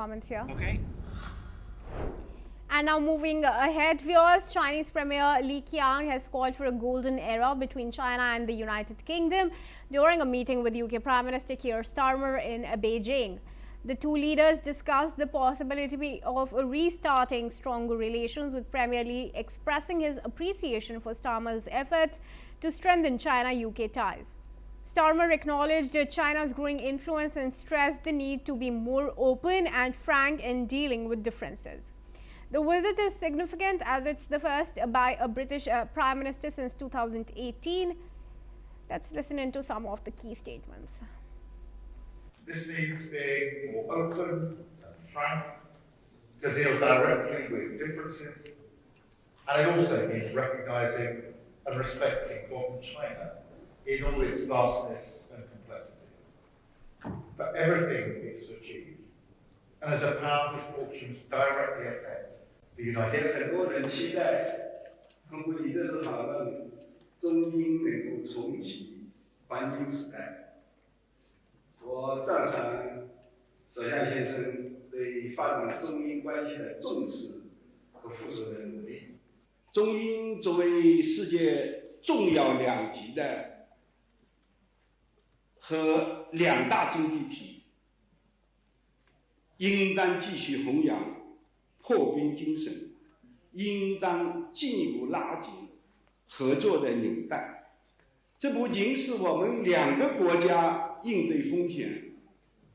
Comments here. Okay. And now moving ahead, viewers, Chinese Premier Li Qiang has called for a golden era between China and the United Kingdom during a meeting with UK Prime Minister Keir Starmer in Beijing. The two leaders discussed the possibility of restarting stronger relations, with Premier Li expressing his appreciation for Starmer's efforts to strengthen China-UK ties. Starmer acknowledged China's growing influence and stressed the need to be more open and frank in dealing with differences. The visit is significant as it's the first by a British Prime Minister since 2018. Let's listen into some of the key statements. This means being more open and frank to deal directly with differences, and it also means recognising and respecting modern China in all its vastness and complexity. But everything is achieved, and as a power whose fortunes directly affect the United States. 很多人期待通过你这次访问，中英能够重启黄金时代。我赞赏首相先生对发展中英关系的重视和付出的努力。中英作为世界重要两极的和两大经济体，应当继续弘扬破冰精神，应当进一步拉紧合作的纽带。这不仅是我们两个国家应对风险、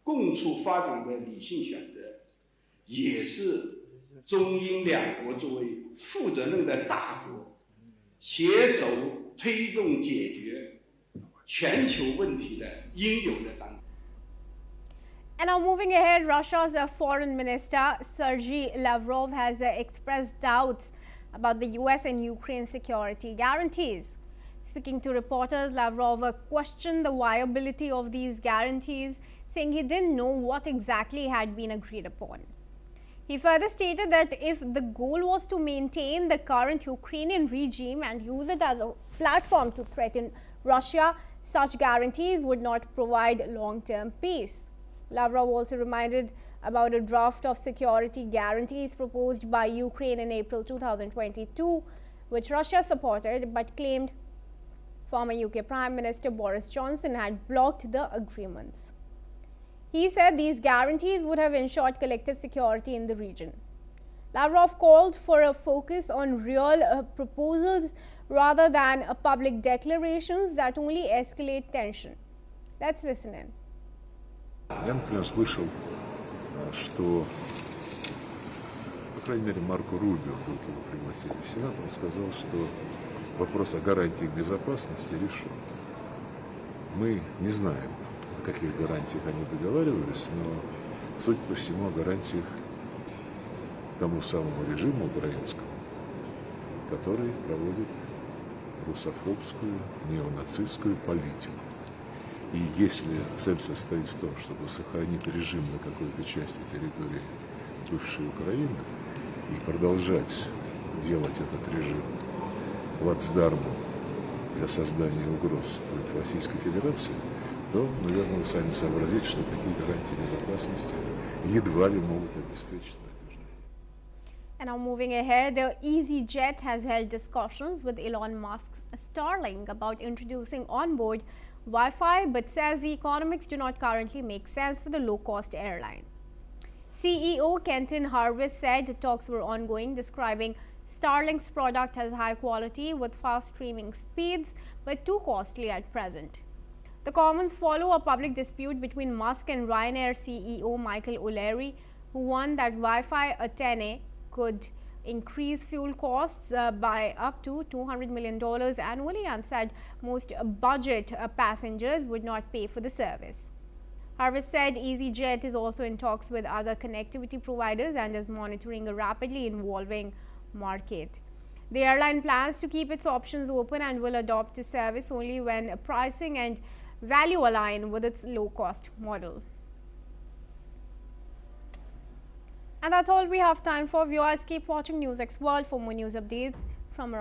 共促发展的理性选择，也是中英两国作为负责任的大国，携手推动解决全球问题的应有的担当。 And now moving ahead, Russia's Foreign Minister Sergei Lavrov has expressed doubts about the US and Ukraine security guarantees. Speaking to reporters, Lavrov questioned the viability of these guarantees, saying he didn't know what exactly had been agreed upon. He further stated that if the goal was to maintain the current Ukrainian regime and use it as a platform to threaten Russia, such guarantees would not provide long-term peace. Lavrov also reminded about a draft of security guarantees proposed by Ukraine in April 2022, which Russia supported but claimed former UK Prime Minister Boris Johnson had blocked the agreements. He said these guarantees would have ensured collective security in the region. Lavrov called for a focus on real proposals rather than public declarations that only escalate tension. Let's listen in. Я, например, слышал, что, по крайней мере, Марко Рубио, вдруг его пригласили в Сенат, он сказал, что вопрос о гарантиях безопасности решен. Мы не знаем, о каких гарантиях они договаривались, но, судя по всему, о гарантиях тому самому режиму украинскому, который проводит русофобскую, неонацистскую политику. И если цель состоит в том, чтобы сохранить режим на какой-то части территории бывшей Украины и продолжать делать этот режим плацдармом для создания угроз против Российской Федерации, то, наверное, вы сами сообразите, что такие гарантии безопасности едва ли могут обеспечить надежность. And now moving ahead, EasyJet has held discussions with Elon Musk's Starlink about introducing onboard Wi-Fi, but says the economics do not currently make sense for the low-cost airline. CEO Kenton Harvest said talks were ongoing, describing Starlink's product as high quality with fast streaming speeds, but too costly at present. The comments follow a public dispute between Musk and Ryanair CEO Michael O'Leary, who warned that Wi-Fi Atene could increase fuel costs by up to $200 million annually, and said most budget passengers would not pay for the service. Harvest said EasyJet is also in talks with other connectivity providers and is monitoring a rapidly evolving market. The airline plans to keep its options open and will adopt the service only when pricing and value align with its low-cost model. And that's all we have time for. Viewers, keep watching NewsX World for more news updates from around